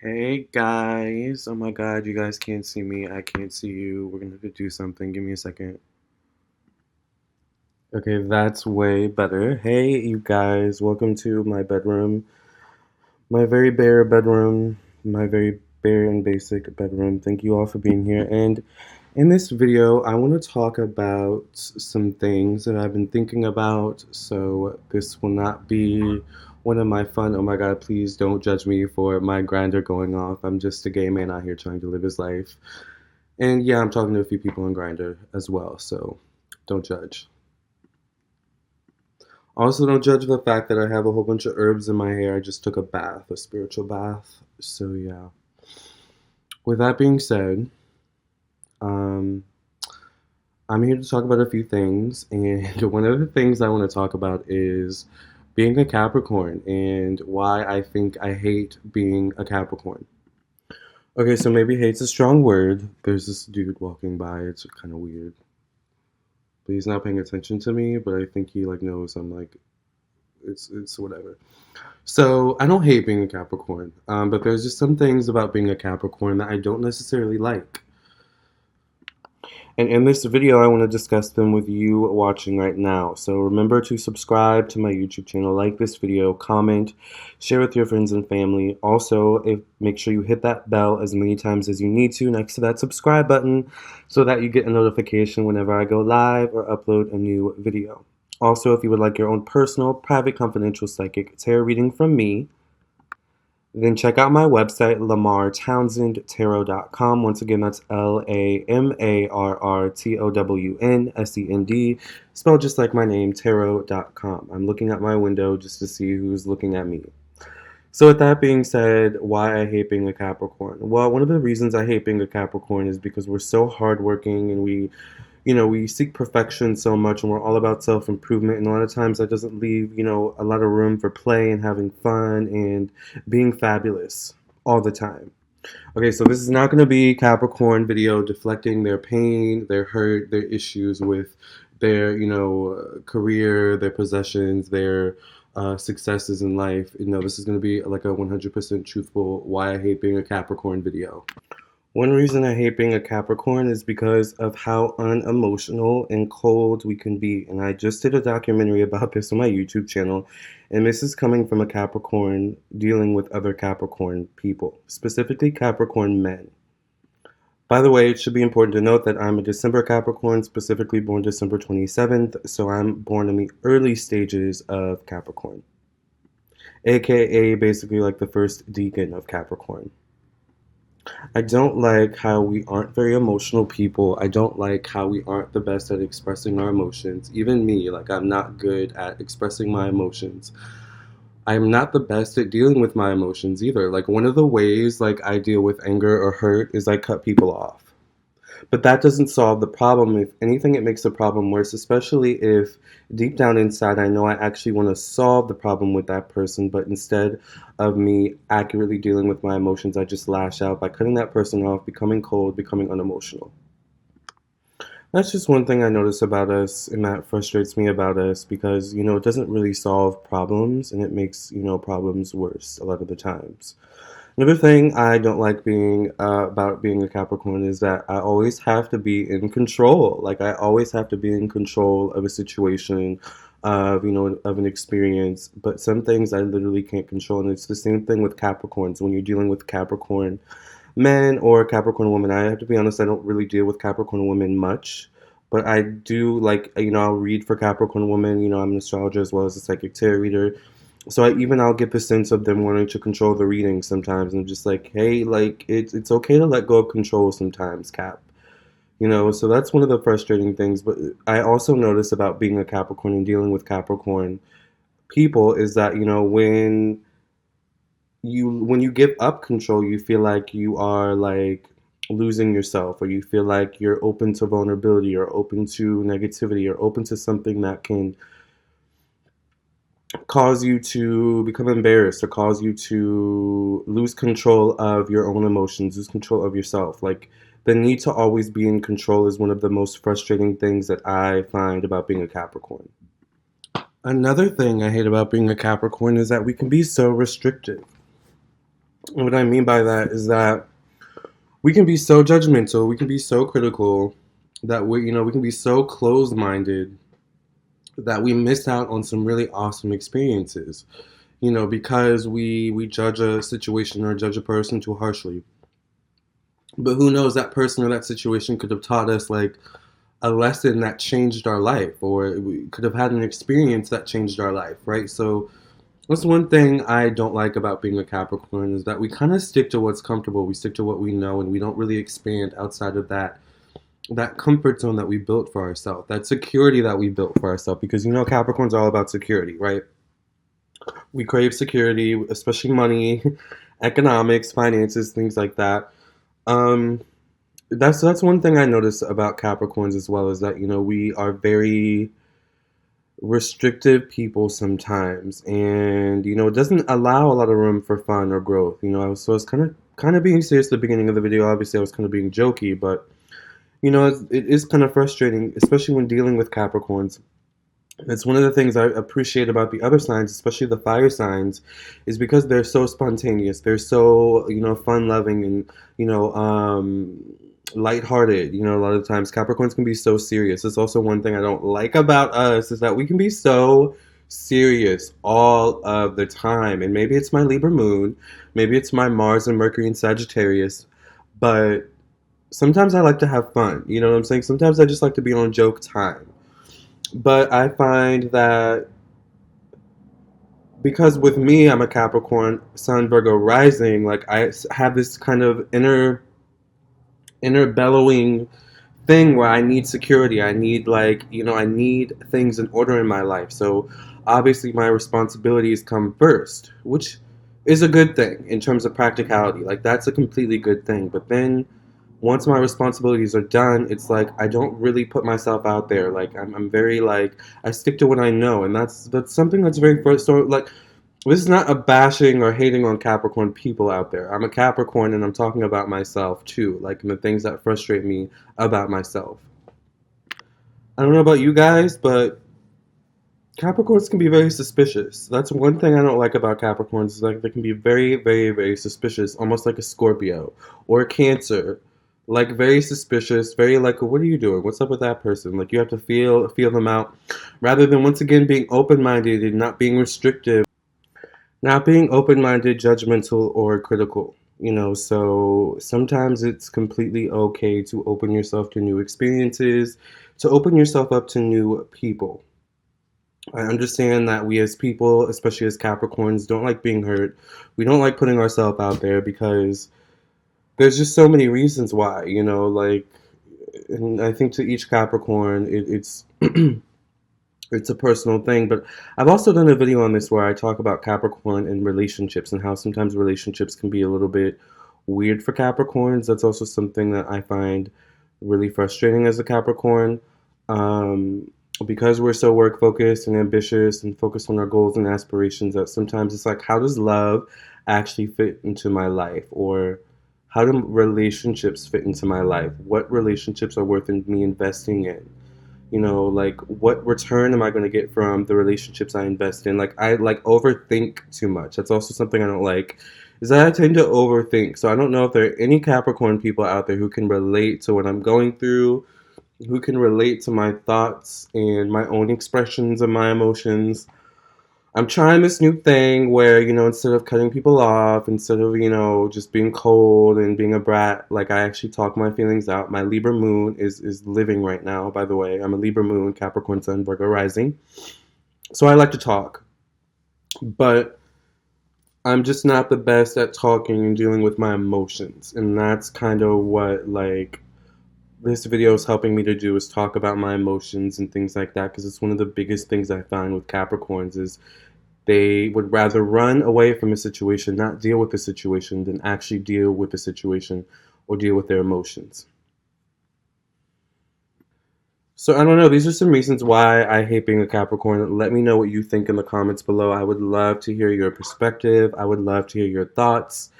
Hey guys, oh my god, you guys can't see me, I can't see you. We're gonna have to do something. Give me a second. Okay, that's way better. Hey, you guys, welcome to my bedroom. My very bare bedroom. My very bare and basic bedroom. Thank you all for being here. And in this video, I want to talk about some things that I've been thinking about. So this will not be one of my fun, oh my god, please don't judge me for my grinder going off. I'm just a gay man out here trying to live his life. And yeah, I'm talking to a few people on Grinder as well, so don't judge. Also, don't judge the fact that I have a whole bunch of herbs in my hair. I just took a bath, a spiritual bath. So yeah. With that being said, um, I'm here to talk about a few things, and one of the things I want to talk about is being a Capricorn and why I think I hate being a Capricorn. Okay, so maybe hate's a strong word. There's this dude walking by. It's kind of weird. But he's not paying attention to me, but I think he like knows I'm like it's whatever. So I don't hate being a Capricorn, but there's just some things about being a Capricorn that I don't necessarily like. And in this video, I want to discuss them with you watching right now. So remember to subscribe to my YouTube channel, like this video, comment, share with your friends and family. Also, make sure you hit that bell as many times as you need to next to that subscribe button so that you get a notification whenever I go live or upload a new video. Also, if you would like your own personal, private, confidential psychic tarot reading from me, then check out my website, lamarrtownsendtarot.com. Once again, that's LAMARRTOWNSEND, spelled just like my name, tarot.com. I'm looking out my window just to see who's looking at me. So with that being said, why I hate being a Capricorn? Well, one of the reasons I hate being a Capricorn is because we're so hardworking and we seek perfection so much and we're all about self-improvement, and a lot of times that doesn't leave, a lot of room for play and having fun and being fabulous all the time. Okay, so this is not going to be Capricorn video deflecting their pain, their hurt, their issues with their, career, their possessions, their successes in life. This is going to be like a 100% truthful why I hate being a Capricorn video. One reason I hate being a Capricorn is because of how unemotional and cold we can be. And I just did a documentary about this on my YouTube channel. And this is coming from a Capricorn dealing with other Capricorn people, specifically Capricorn men. By the way, it should be important to note that I'm a December Capricorn, specifically born December 27th. So I'm born in the early stages of Capricorn, aka basically like the first deacon of Capricorn. I don't like how we aren't very emotional people. I don't like how we aren't the best at expressing our emotions. Even me, like I'm not good at expressing my emotions. I'm not the best at dealing with my emotions either. Like one of the ways like I deal with anger or hurt is I cut people off. But that doesn't solve the problem. If anything, it makes the problem worse, especially if deep down inside I know I actually want to solve the problem with that person, but instead of me accurately dealing with my emotions, I just lash out by cutting that person off, becoming cold, becoming unemotional. That's just one thing I notice about us, and that frustrates me about us because, it doesn't really solve problems and it makes, problems worse a lot of the times. Another thing I don't like being about being a Capricorn is that I always have to be in control. Like I always have to be in control of a situation, of an experience. But some things I literally can't control, and it's the same thing with Capricorns. When you're dealing with Capricorn men or Capricorn women, I have to be honest, I don't really deal with Capricorn women much. But I do like, I'll read for Capricorn women. I'm an astrologer as well as a psychic tarot reader. So I'll get the sense of them wanting to control the reading sometimes, and I'm just like, hey, like it's okay to let go of control sometimes, Cap. So that's one of the frustrating things. But I also notice about being a Capricorn and dealing with Capricorn people is that when you give up control, you feel like you are like losing yourself, or you feel like you're open to vulnerability, or open to negativity, or open to something that can cause you to become embarrassed, or cause you to lose control of your own emotions, lose control of yourself. Like the need to always be in control is one of the most frustrating things that I find about being a Capricorn. Another thing I hate about being a Capricorn is that we can be so restrictive. And what I mean by that is that we can be so judgmental, we can be so critical, that we can be so closed-minded that we miss out on some really awesome experiences. Because we judge a situation or judge a person too harshly. But who knows, that person or that situation could have taught us like a lesson that changed our life, or we could have had an experience that changed our life, right? So that's one thing I don't like about being a Capricorn, is that we kind of stick to what's comfortable, we stick to what we know, and we don't really expand outside of that comfort zone that we built for ourselves, that security that we built for ourselves. Because Capricorn's all about security, right? We crave security, especially money, economics, finances, things like that. Um, that's one thing I notice about Capricorns as well, is that we are very restrictive people sometimes, and it doesn't allow a lot of room for fun or growth. So I was kind of being serious at the beginning of the video. Obviously, I was kind of being jokey, but it is kind of frustrating, especially when dealing with Capricorns. It's one of the things I appreciate about the other signs, especially the fire signs, is because they're so spontaneous. They're so, fun-loving and, lighthearted. A lot of times Capricorns can be so serious. It's also one thing I don't like about us, is that we can be so serious all of the time. And maybe it's my Libra moon, maybe it's my Mars and Mercury in Sagittarius, but sometimes I like to have fun. You know what I'm saying? Sometimes I just like to be on joke time. But I find that because with me, I'm a Capricorn, Sun, Virgo, rising, like I have this kind of inner bellowing thing where I need security. I need I need things in order in my life. So obviously my responsibilities come first, which is a good thing in terms of practicality. Like that's a completely good thing. But then once my responsibilities are done, it's like I don't really put myself out there. Like I'm very like I stick to what I know, and that's something that's very first. So like this is not a bashing or hating on Capricorn people out there. I'm a Capricorn, and I'm talking about myself too, like the things that frustrate me about myself. I don't know about you guys, but Capricorns can be very suspicious. That's one thing I don't like about Capricorns, is like they can be very, very, very suspicious, almost like a Scorpio or a Cancer. Like very suspicious, very like, what are you doing? What's up with that person? Like you have to feel them out, rather than once again being open-minded and not being restrictive, not being open-minded, judgmental, or critical. So sometimes it's completely okay to open yourself to new experiences, to open yourself up to new people. I understand that we as people, especially as Capricorns, don't like being hurt. We don't like putting ourselves out there because there's just so many reasons why, and I think to each Capricorn, it's it's a personal thing. But I've also done a video on this where I talk about Capricorn and relationships, and how sometimes relationships can be a little bit weird for Capricorns. That's also something that I find really frustrating as a Capricorn. Um, because we're so work focused and ambitious and focused on our goals and aspirations, that sometimes it's like, how does love actually fit into my life? Or how do relationships fit into my life? What relationships are worth me investing in? Like what return am I going to get from the relationships I invest in? Like I like overthink too much. That's also something I don't like, is that I tend to overthink. So I don't know if there are any Capricorn people out there who can relate to what I'm going through, who can relate to my thoughts and my own expressions of my emotions. I'm trying this new thing where, instead of cutting people off, instead of, just being cold and being a brat, like I actually talk my feelings out. My Libra moon is living right now, by the way. I'm a Libra moon, Capricorn sun, Virgo rising. So I like to talk, but I'm just not the best at talking and dealing with my emotions. And that's kind of what, like, this video is helping me to do, is talk about my emotions and things like that, because it's one of the biggest things I find with Capricorns is they would rather run away from a situation, not deal with the situation, than actually deal with the situation or deal with their emotions. So I don't know. These are some reasons why I hate being a Capricorn. Let me know what you think in the comments below. I would love to hear your perspective. I would love to hear your thoughts.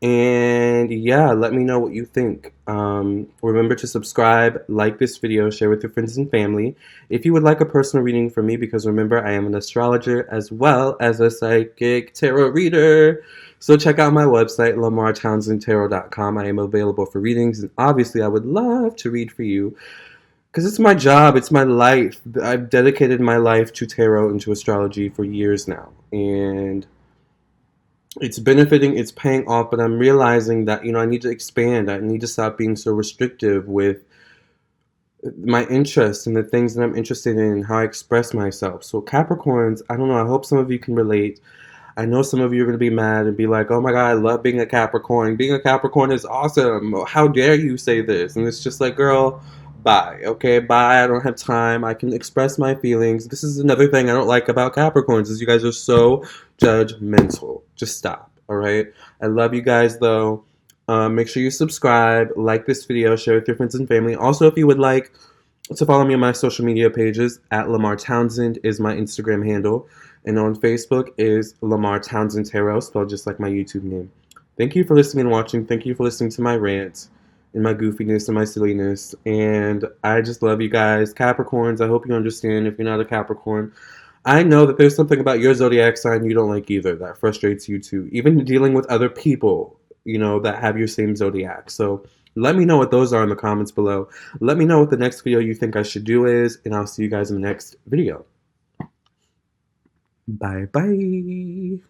And yeah, let me know what you think. Remember to subscribe, like this video, share with your friends and family. If you would like a personal reading from me, because remember, I am an astrologer as well as a psychic tarot reader. So check out my website, lamarrtownsendtarot.com. I am available for readings, and obviously I would love to read for you because it's my job, it's my life. I've dedicated my life to tarot and to astrology for years now. And it's benefiting, it's paying off, but I'm realizing that, I need to expand. I need to stop being so restrictive with my interests and the things that I'm interested in and how I express myself. So Capricorns, I don't know, I hope some of you can relate. I know some of you are going to be mad and be like, oh my God, I love being a Capricorn. Being a Capricorn is awesome. How dare you say this? And it's just like, girl, bye. Okay, bye. I don't have time. I can express my feelings. This is another thing I don't like about Capricorns is you guys are so judgmental. Just stop. All right. I love you guys though. Make sure you subscribe, like this video, share with your friends and family. Also, if you would like to follow me on my social media pages, at Lamarr Townsend is my Instagram handle. And on Facebook is Lamarr Townsend Tarot, spelled just like my YouTube name. Thank you for listening and watching. Thank you for listening to my rant and my goofiness and my silliness. And I just love you guys. Capricorns, I hope you understand if you're not a Capricorn. I know that there's something about your zodiac sign you don't like either that frustrates you too. Even dealing with other people, that have your same zodiac. So let me know what those are in the comments below. Let me know what the next video you think I should do is, and I'll see you guys in the next video. Bye bye.